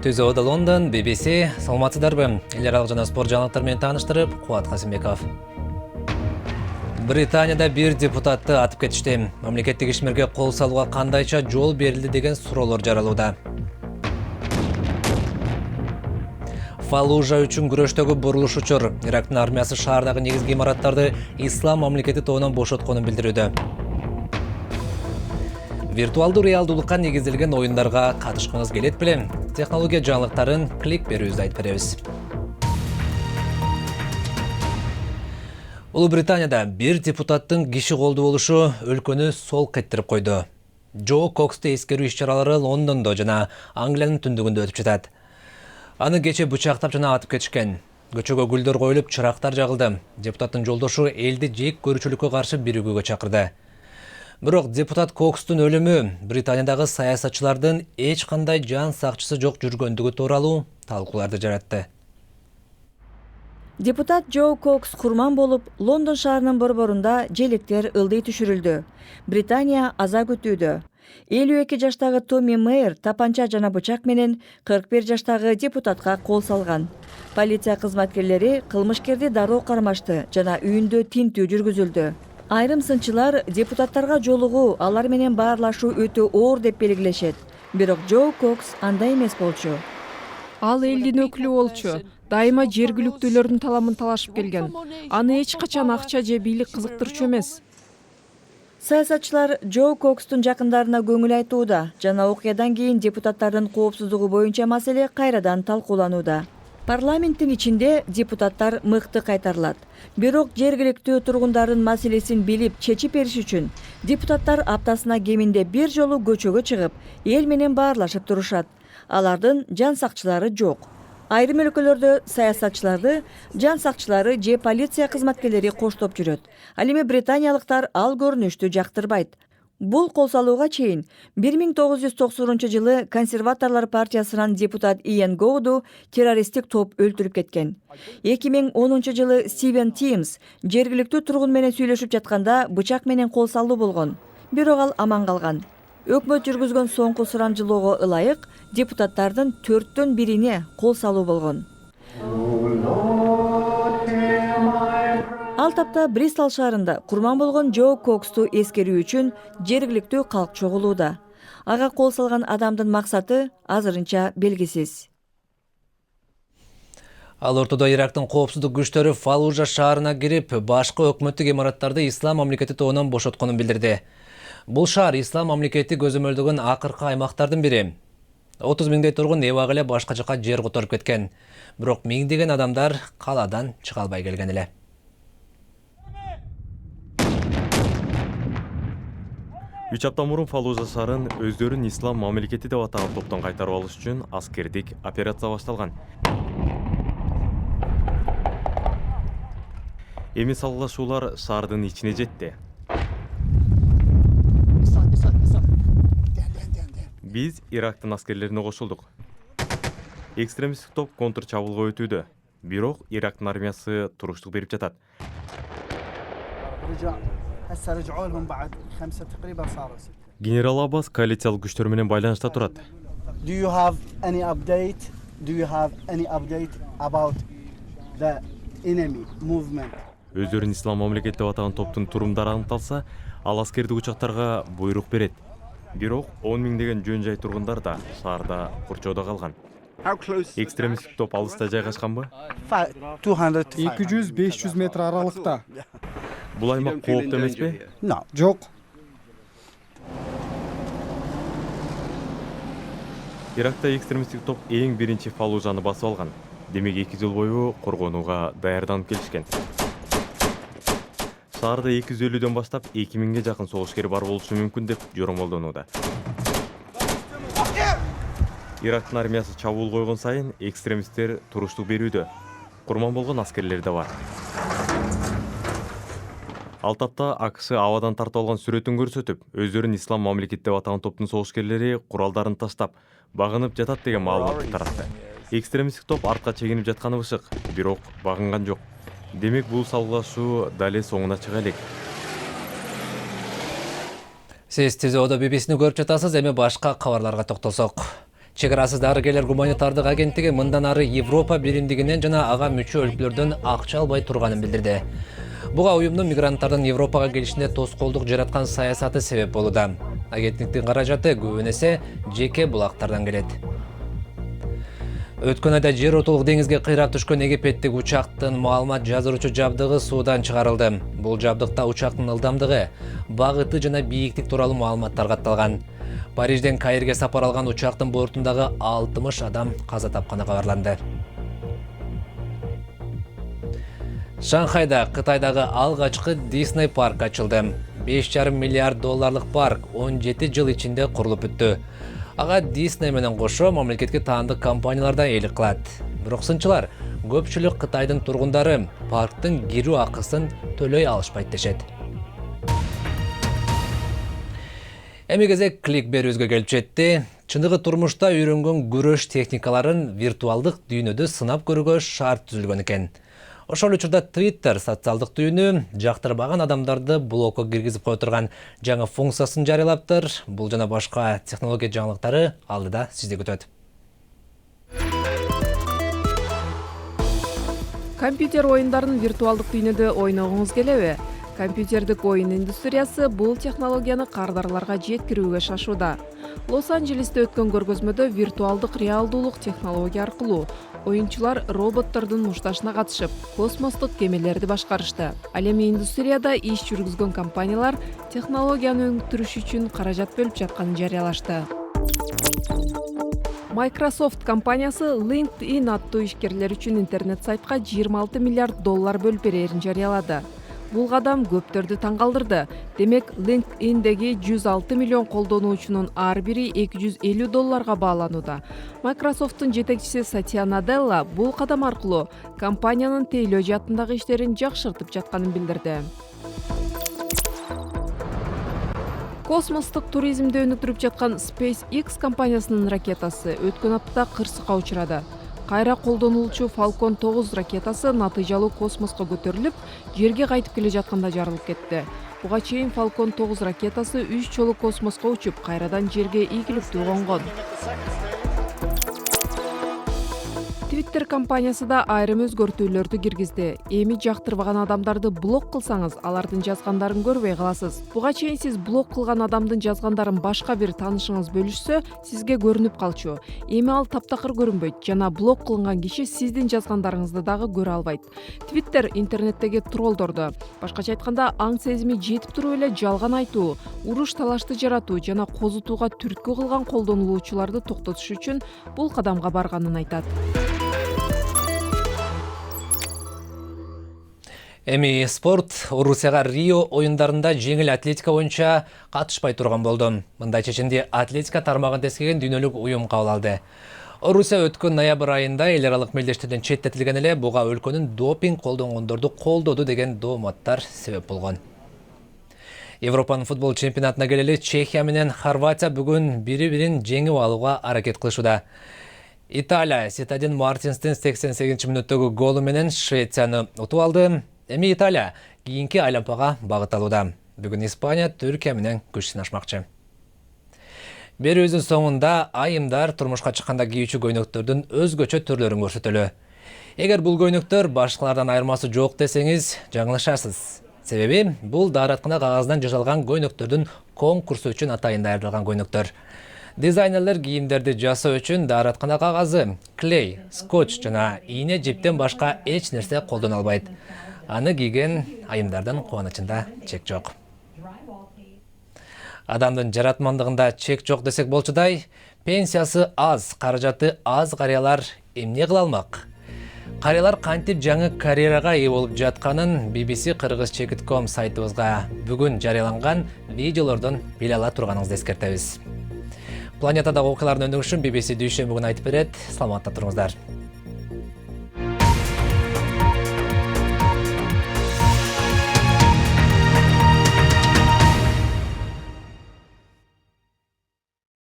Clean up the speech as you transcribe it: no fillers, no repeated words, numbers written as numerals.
Түзөөдө Лондон, BBC, саламатсыздарбы? Эл аралык жана спорт жаңалыктары менен тааныштырып, Кубат Касымбеков. Британияда бир депутатты атып кетишти. Мамлекеттик ишмерге кол салууга кандайча жол берилди деген суроолор жаралууда. Фаллужа үчүн күрөштөгү бурулуш учур. Ирактын армиясы шаардагы негизги имараттарды Ислам мамлекети тобунан бошотконун билдирүүдө. Виртуалдуу реалдуулукка негизделген оюндарга катышкыңыз келет беле? Технология жаңылыктарын клик берүүбүздү айтып беребиз. Улуу Британияда бир депутаттын киши колдуу болушу өлкөнү сол кеттирип койду. Джо Коксту эскерүү иш-чаралары Лондондо жана Англиянын түндүгүндө өтүп жатат. Аны кече бычактап жана атып кетишкен. Көчөгө гүлдөр коюлуп, чырактар жагылды. Депутаттын жолдошу элди жек көрүүчүлүккө каршы биригүүгө чакырды. Бирок депутат Кокстун өлүмү Британиядагы саясатчылардын эч кандай жан сакчысы жок жүргөндүгү тууралуу талкууларды жаратты. Депутат Джо Кокс курман болуп, Лондон шаарынын борборунда желектер ылдый түшүрүлдү. Британия аза күтүүдө. 52 жаштагы Томми Мейер тапанча жана бычак менен 41 жаштагы депутатка кол салган. Полиция кызматкерлери кылмышкерди дароо кармашты жана үйүндө тинтүү жүргүзүлдү. Айрым сынчылар депутаттарга жолугуу, алар менен баарлашуу өтө оор деп белгилешет. Бирок Джо Кокс андай эмес болчу. Ал элдин өкүлү болчу. Дайыма жергиликтүүлөрдүн таламын талашып келген. Аны эч качан акча же бийлик кызыктырчу эмес. Саясатчылар Джо Кокстун жакындарына көңүл айтууда жана окуядан кийин депутаттардын коопсуздугу боюнча маселе кайрадан талкууланууда. Парламенттин ичинде депутаттар мыкты кайтарылат. Бирок жергиликтүү тургундардын маселесин билип чечип бериш үчүн депутаттар аптасына кеминде бир жолу көчөгө чыгып, эл менен баарлашып турушат. Алардын жан сакчылары жок. Айрым өлкөлөрдө саясатчыларды жан сакчылары же полиция кызматкерлери коштоп жүрөт. Ал эми британиялыктар ал көрүнүштү жактырбайт. Бул кол салууга чейин 1990 жылы консерваторлор партиясынан депутат Иэн Гоуду террористтик топ өлтүрүп кеткен. 2010 жылы Стивен Тимс жергиликтүү тургун менен сүйлөшүп жатканда бычак менен кол салуу болгон. Бирок ал аман калган. Өкмөт жүргүзгөн соңку сурамжылоого ылайык депутаттардын 4төн бирине кол салуу болгон. Ал тапта Бристол шаарында курман болгон Джо Коксту эскерүү үчүн жергиликтүү калк чогулууда. Ага кол салган адамдын максаты азырынча белгисиз. Ал ортодо Ирактын коопсуздук күчтөрү Фаллужа шаарына кирип, башкы өкмөттүк имараттарды Ислам мамлекети тобунан бошотконун билдирди. Бул шаар Ислам мамлекети көзөмөлдөгөн акыркы аймактардын бири. 30 миңдей тургун эбак эле башка жака жер которуп кеткен. Бирок миңдеген адамдар калаадан чыга албай келген эле. 3 апта мурун Фаллужа шаарын өздөрүн Ислам мамлекети деп атаган топтон кайтарып алыш үчүн аскердик операция башталган. Эми салгылашуулар шаардын ичине жетти. Биз Ирактын аскерлерине кошулдук. Экстремисттик топ контр чабуулга өтүүдө. Бирок Ирактын армиясы туруштук берип жатат. Генерал Аббас коалициялык күчтөр менен байланышта турат. Do you have any update about the enemy movement? Өздөрүн Ислам мамлекети деп атаган топтун турумдары аныкталса, ал аскердик учактарга буйрук берет. Бирок 10 миңдеген жөн жай тургундар да шаарда курчоодо калган. Экстремисттик топ алыста жайгашканбы? 200-500 метр аралыкта. Бул аймак кооптуу эмеспи? Жок. Иракта экстремисттик топ эң биринчи Фаллужаны басып алган. Демек 2 жыл бою коргонууга даярданып келишкен. Шаарда 250дөн баштап 2000ге жакын согушкер бар болушу мүмкүн деп жоромолдонууда. Ирактын армиясы чабуул койгон сайын экстремисттер туруштук берүүдө. Курман болгон аскерлер да бар. Ал тапта АКШ абадан тартып алган сүрөтүн көрсөтүп, өздөрүн Ислам мамлекети деп атаган топтун согушкерлери куралдарын таштап, багынып жатат деген маалыматты таратты. Экстремисттик топ артка чегинип жатканы бышык, бирок багынган жок. Демек бул салгылашуу дале соңуна чыга элек. Сиз түзөөдө BBC-ни көрүп жатасыз, эми башка кабарларга токтолсок. Чек арасыз дарыгерлер гуманитардык агенттиги мындан ары Европа биримдигинен жана ага мүчө өлкөлөрдөн акча албай турганын билдирди. Буга уюмдун мигранттардын Европага келишине тоскоолдук жараткан саясаты себеп болууда. Агенттиктин каражаты көбүн эсе жеке булактардан келет. Өткөн айда жер отулук деңизге кыйрап түшкөн египеттик учактын маалымат жаздыруучу жабдыгы суудан чыгарылды. Бул жабдыкта учактын ылдамдыгы, багыты жана бийиктик тууралуу маалыматтар катталган. Парижден Каирге сапар алган учактын бортундагы 60 адам каза тапканы кабарланды. Шанхайда Кытайдагы алгачкы Disney парк ачылды. 5,5 миллиард долларлык парк 17 жыл ичинде курулуп бүттү. Ага Disney менен кошо мамлекетке таандык компаниялар да ээлик кылат. Бирок сынчылар көпчүлүк Кытайдын тургундары парктын кирүү акысын төлөй алышпайт дешет. Эми кезек клик берүүбүзгө келип жетти. Чындыгы турмушта үйрөнгөн күрөш техникаларын виртуалдык дүйнөдө сынап көрүүгө шарт түзүлгөн экен. Ошол учурда Twitter социалдык дүйнө жактырбаган адамдарды блокко киргизип кое турган жаңы функциясын жарыялаптыр. Бул жана башка технология жаңылыктары алдыда сизди күтөт. Компьютер оюндарын виртуалдык дүйнөдө ойногуңуз келеби? Компьютердик оюн индустриясы бул технологияны кардарларга жеткирүүгө шашууда. Лос-Анджелесте өткөн көргөзмөдө виртуалдык реалдуулук технология аркылуу оюнчулар роботтордун мушташына катышып, космостук кемелерди башкарышты. Ал эми индустрияда иш жүргүзгөн компаниялар технологияны өнүктүрүш үчүн каражат бөлүп жатканын жарыялашты. Microsoft компаниясы LinkedIn аттуу ишкерлер үчүн интернет-сайтка 26 миллиард доллар бөлүп берерин жарыялады. Бул кадам көптөрдү таң калтырды. Демек, LinkedIn'деги 106 миллион колдонуучунун ар бири 250 долларга бааланууда. Microsoft'тун жетекчиси Сатья Наделла бул кадам аркылуу компаниянын тейлөө жаатындагы иштерин жакшыртып жатканын билдирди. Космостук туризмди өнүктүрүп жаткан SpaceX компаниясынын ракетасы өткөн аптада кырсыкка учурады. Кайра колдонулуучу Falcon 9 ракетасы натыйжалуу космоско көтөрүлүп, жерге кайтып келе жатканда жарылып кетти. Буга чейин Falcon 9 ракетасы 3 жолу космоско учуп, кайрадан жерге ийгиликтүү конгон. Twitter компаниясы да айрым өзгөртүүлөрдү киргизди. Эми жактырбаган адамдарды блок кылсаңыз, алардын жазгандарын көрбөй каласыз. Буга чейин сиз блок кылган адамдын жазгандарын башка бир таанышыңыз бөлүшсө, сизге көрүнүп калчу. Эми ал таптакыр көрүнбөйт жана блок кылынган киши сиздин жазгандарыңызды дагы көрө албайт. Twitter интернеттеги троллдорду, башкача айтканда, аң сезими жетип туруп эле жалган айтуу, уруш-талашты жаратуу жана козутууга түрткү кылган колдонулуучуларды токтотуш үчүн бул кадамга барганын айтат. Эми спорт Орусияга Рио оюндарында жеңил атлетика боюнча катышпай турган болду. Мындай чечимди атлетика тармагын тескеген дүйнөлүк уюм кабыл алды. Орусия өткөн ноябрь айында эл аралык мелдештерден четтетилген эле буга өлкөнүн допинг колдонгондорду колдоду деген дооматтар себеп болгон. Европанын футбол чемпионатына келели Чехия менен Хорватия бүгүн бири-бирин жеңип алууга аракет кылышууда. Италия Ситадин Мартинстин 88 мүнөттөгү голу менен Швецияны утуп алды. Эми Италия кийинки айлампага багыт алууда. Бүгүн Испания Түркия менен күч сынашмакчы. Берүүбүздүн соңунда айымдар турмушка чыкканда кийүүчү көйнөктөрдүн өзгөчө түрлөрүн көрсөтөлү. Эгер бул көйнөктөр башкалардан айырмасы жок десеңиз, жаңылышасыз. Себеби бул daarаткына кагаздан жасалган көйнөктөрдүн конкурсу үчүн атайын даярдалган көйнөктөр. Дизайнерлер кийимдерди жасоо үчүн daarаткына кагазы, клей, скотч жана ийне жиптен башка эч нерсе колдоно албайт. Аны кийген айымдардын кубанычында чек жок. Адамдын жаратмандыгында чек жок десек болчудай, пенсиясы аз, каражаты аз карыялар эмне кыла алмак? Карыялар кантип жаңы карьерага ээ болуп жатканын BBC Kyrgyz.com сайтыбызга бүгүн жарыяланган видеолордон биле ала турганыңызды эскертебиз. Планетадагы окуялардын өндүрүшүн BBC дүйшөмбү күнү айтып берет. Саламатта туруңуздар.